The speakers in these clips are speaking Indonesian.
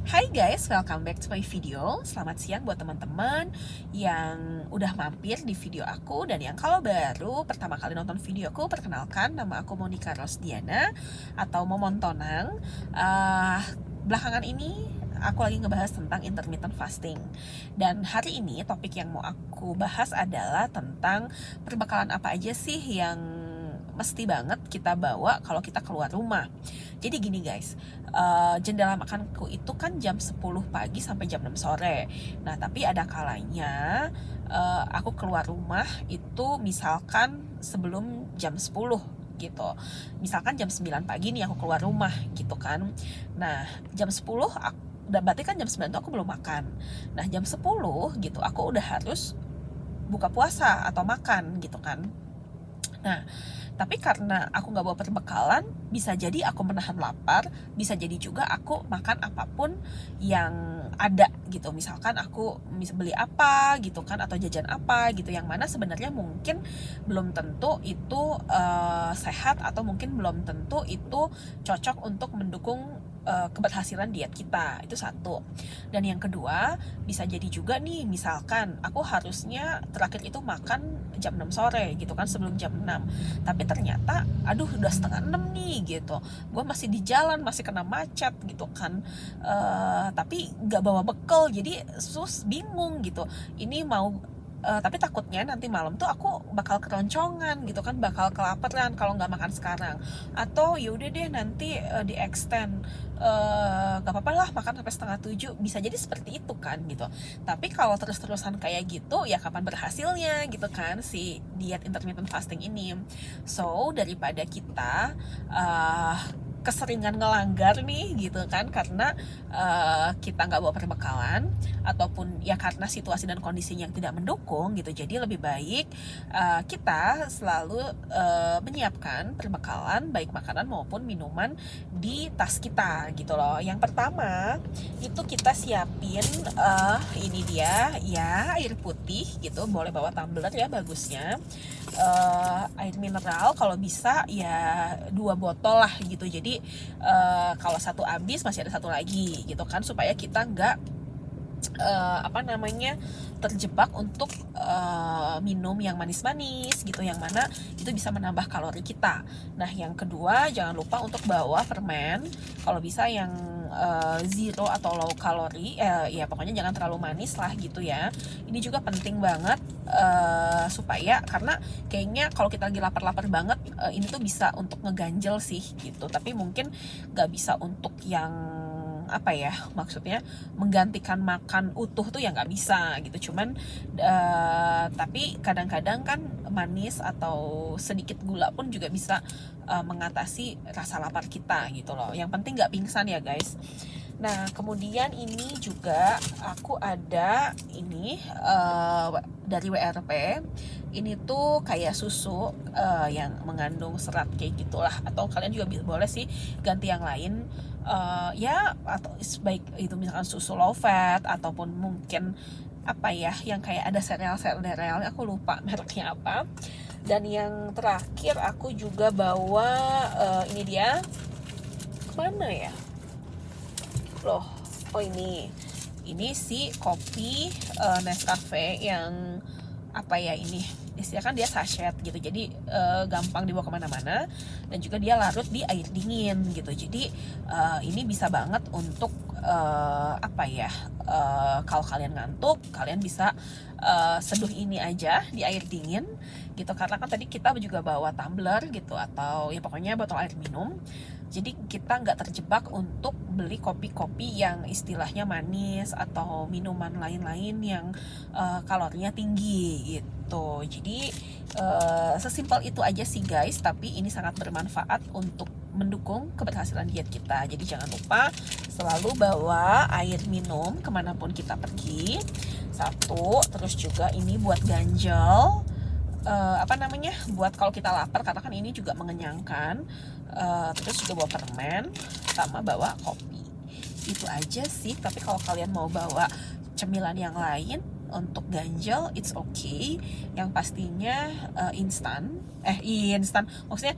Hai guys, welcome back to my video. Selamat siang buat teman-teman yang udah mampir di video aku. Dan yang kalau baru pertama kali nonton video aku, perkenalkan, nama aku Monica Rosdiana atau Momontonang. Belakangan ini aku lagi ngebahas tentang intermittent fasting. Dan hari ini topik yang mau aku bahas adalah tentang perbekalan apa aja sih yang mesti banget kita bawa kalau kita keluar rumah. Jadi gini guys, jendela makanku itu kan jam 10 pagi sampai jam 6 sore. Nah, tapi ada kalanya aku keluar rumah itu misalkan sebelum jam 10 gitu. Misalkan jam 9 pagi nih aku keluar rumah gitu kan. Nah, jam 10 berarti kan jam 9 tuh aku belum makan. Nah, jam 10 gitu aku udah harus buka puasa atau makan gitu kan. Nah, tapi karena aku nggak bawa perbekalan, bisa jadi aku menahan lapar, bisa jadi juga aku makan apapun yang ada gitu. Misalkan aku beli apa gitu kan, atau jajan apa gitu, yang mana sebenarnya mungkin belum tentu itu sehat, atau mungkin belum tentu itu cocok untuk mendukung keberhasilan diet kita. Itu satu. Dan yang kedua, bisa jadi juga nih, misalkan aku harusnya terakhir itu makan jam 6 sore gitu kan, sebelum jam 6, tapi ternyata aduh udah setengah 6 nih gitu, gue masih di jalan, masih kena macet gitu kan, tapi nggak bawa bekal, jadi bingung gitu, ini mau tapi takutnya nanti malam tuh aku bakal keroncongan gitu kan, bakal kelaparan kalau nggak makan sekarang. Atau yaudah deh nanti di extend, gak apa-apa lah makan sampai setengah 7, bisa jadi seperti itu kan gitu. Tapi kalau terus-terusan kayak gitu, ya kapan berhasilnya gitu kan si diet intermittent fasting ini. So daripada kita keseringan ngelanggar nih gitu kan, karena kita nggak bawa perbekalan, ataupun ya karena situasi dan kondisinya yang tidak mendukung gitu, jadi lebih baik kita selalu menyiapkan perbekalan baik makanan maupun minuman di tas kita gitu loh. Yang pertama itu kita siapin ini dia ya, air putih gitu, boleh bawa tumbler ya bagusnya, air mineral kalau bisa ya 2 botol lah gitu. Jadi kalau satu habis masih ada satu lagi gitu kan, supaya kita nggak terjebak untuk minum yang manis-manis gitu, yang mana itu bisa menambah kalori kita. Nah, yang kedua jangan lupa untuk bawa permen, kalau bisa yang zero atau low kalori, ya pokoknya jangan terlalu manis lah gitu ya. Ini juga penting banget supaya, karena kayaknya kalau kita lagi lapar-lapar banget, ini tuh bisa untuk ngeganjel sih gitu, tapi mungkin nggak bisa untuk yang apa ya, maksudnya menggantikan makan utuh tuh ya nggak bisa gitu. Cuman tapi kadang-kadang kan manis atau sedikit gula pun juga bisa mengatasi rasa lapar kita gitu loh. Yang penting nggak pingsan ya guys. Nah, kemudian ini juga aku ada ini dari WRP. Ini tuh kayak susu yang mengandung serat kayak gitulah, atau kalian juga boleh sih ganti yang lain. Ya, atau baik itu misalkan susu low fat, ataupun mungkin apa ya, yang kayak ada sereal, aku lupa mereknya apa. Dan yang terakhir aku juga bawa ini dia, kemana ya loh, oh ini si kopi Nescafe yang apa ya, ini istilahnya kan dia sachet gitu, jadi gampang dibawa kemana-mana, dan juga dia larut di air dingin gitu. Jadi ini bisa banget untuk apa ya, kalau kalian ngantuk, kalian bisa seduh ini aja di air dingin gitu, karena kan tadi kita juga bawa tumbler gitu, atau ya pokoknya botol air minum. Jadi kita nggak terjebak untuk beli kopi-kopi yang istilahnya manis, atau minuman lain-lain yang kalorinya tinggi gitu. Jadi sesimpel itu aja sih guys, tapi ini sangat bermanfaat untuk mendukung keberhasilan diet kita. Jadi jangan lupa selalu bawa air minum kemanapun kita pergi, satu. Terus juga ini buat ganjel, buat kalau kita lapar, karena kan ini juga mengenyangkan. Terus juga bawa permen, sama bawa kopi. Itu aja sih. Tapi kalau kalian mau bawa cemilan yang lain, untuk ganjel it's okay, yang pastinya instan maksudnya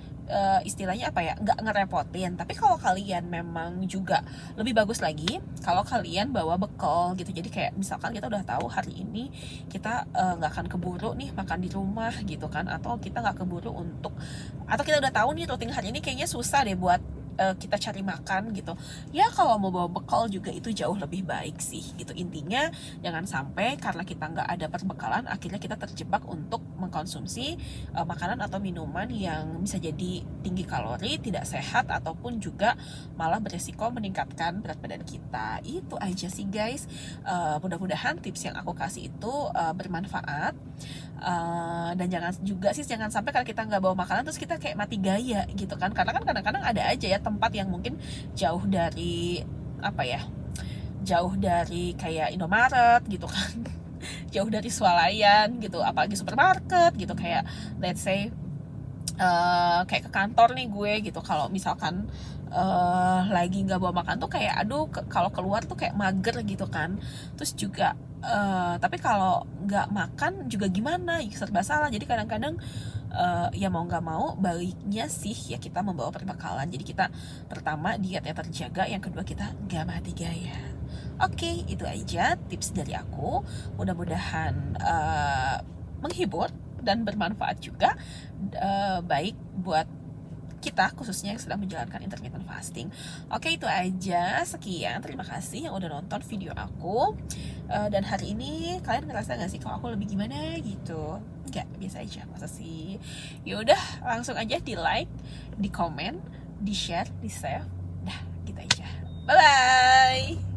istilahnya apa ya, nggak ngerepotin. Tapi kalau kalian memang juga lebih bagus lagi kalau kalian bawa bekal gitu. Jadi kayak misalkan kita udah tahu hari ini kita nggak akan keburu nih makan di rumah gitu kan, atau kita nggak keburu atau kita udah tahu nih rutin hari ini kayaknya susah deh buat kita cari makan gitu ya. Kalau mau bawa bekal juga itu jauh lebih baik sih gitu. Intinya jangan sampai karena kita nggak ada perbekalan akhirnya kita terjebak untuk mengkonsumsi makanan atau minuman yang bisa jadi tinggi kalori, tidak sehat, ataupun juga malah beresiko meningkatkan berat badan kita. Itu aja sih guys. Mudah-mudahan tips yang aku kasih itu bermanfaat. Dan jangan sampai kalau kita nggak bawa makanan terus kita kayak mati gaya gitu kan. Karena kan kadang-kadang ada aja ya tempat yang mungkin jauh dari jauh dari kayak Indomaret gitu kan jauh dari swalayan gitu, apalagi supermarket gitu. Kayak let's say kayak ke kantor nih gue gitu, kalau misalkan lagi nggak bawa makan tuh kayak aduh kalau keluar tuh kayak mager gitu kan. Terus juga tapi kalau nggak makan juga gimana, serba salah. Jadi kadang-kadang ya mau nggak mau baiknya sih ya kita membawa perbekalan. Jadi kita pertama dietnya terjaga, yang kedua kita nggak mati gaya. Oke, itu aja tips dari aku. Mudah-mudahan menghibur dan bermanfaat juga, baik buat kita khususnya yang sedang menjalankan intermittent fasting. Oke, itu aja. Sekian, terima kasih yang udah nonton video aku. Dan hari ini kalian ngerasa gak sih kalau aku lebih gimana gitu? Enggak, biasa aja. Masa sih? Yaudah, langsung aja di like, di komen, di share, di save. Dah, gitu aja. Bye bye.